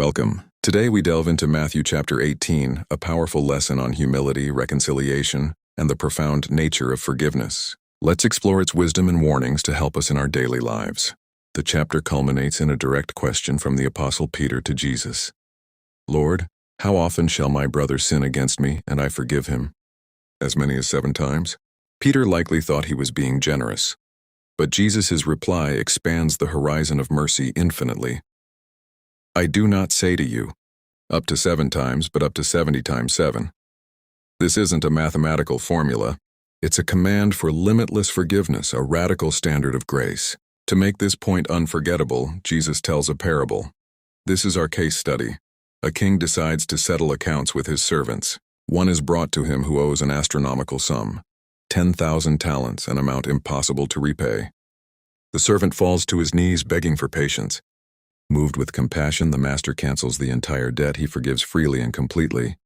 Welcome. Today we delve into Matthew chapter 18, a powerful lesson on humility, reconciliation, and the profound nature of forgiveness. Let's explore its wisdom and warnings to help us in our daily lives. The chapter culminates in a direct question from the Apostle Peter to Jesus. Lord, how often shall my brother sin against me, and I forgive him? As many as 7 times? Peter likely thought he was being generous. But Jesus' reply expands the horizon of mercy infinitely. I do not say to you, up to 7 times, but up to 70 times 7. This isn't a mathematical formula. It's a command for limitless forgiveness, a radical standard of grace. To make this point unforgettable, Jesus tells a parable. This is our case study. A king decides to settle accounts with his servants. One is brought to him who owes an astronomical sum, 10,000 talents, an amount impossible to repay. The servant falls to his knees begging for patience. Moved with compassion, the master cancels the entire debt. He forgives freely and completely.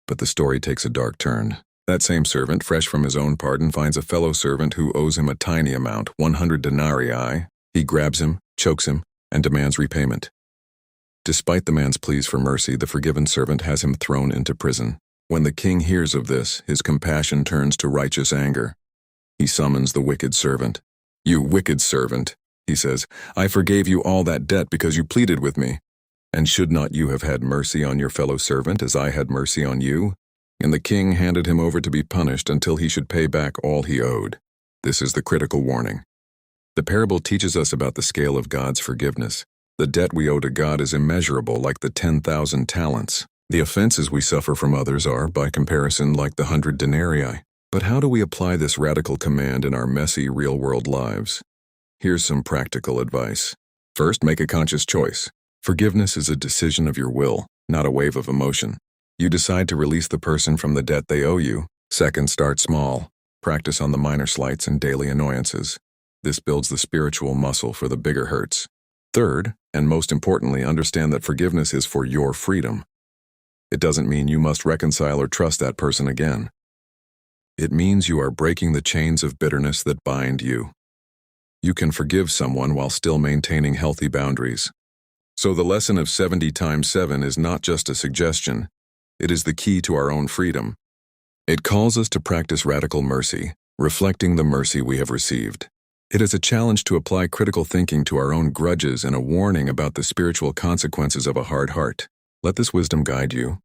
But the story takes a dark turn. That same servant, fresh from his own pardon, finds a fellow servant who owes him a tiny amount, 100 denarii. He grabs him, chokes him, and demands repayment. Despite the man's pleas for mercy, the forgiven servant has him thrown into prison. When the king hears of this, his compassion turns to righteous anger. He summons the wicked servant. You wicked servant, he says, I forgave you all that debt because you pleaded with me. And should not you have had mercy on your fellow servant as I had mercy on you? And the king handed him over to be punished until he should pay back all he owed. This is the critical warning. The parable teaches us about the scale of God's forgiveness. The debt we owe to God is immeasurable, like the 10,000 talents. The offenses we suffer from others are, by comparison, like the 100 denarii. But how do we apply this radical command in our messy, real-world lives? Here's some practical advice. First, make a conscious choice. Forgiveness is a decision of your will, not a wave of emotion. You decide to release the person from the debt they owe you. Second, start small. Practice on the minor slights and daily annoyances. This builds the spiritual muscle for the bigger hurts. Third, and most importantly, understand that forgiveness is for your freedom. It doesn't mean you must reconcile or trust that person again. It means you are breaking the chains of bitterness that bind you. You can forgive someone while still maintaining healthy boundaries. So the lesson of 70 times 7 is not just a suggestion. It is the key to our own freedom. It calls us to practice radical mercy, reflecting the mercy we have received. It is a challenge to apply critical thinking to our own grudges and a warning about the spiritual consequences of a hard heart. Let this wisdom guide you.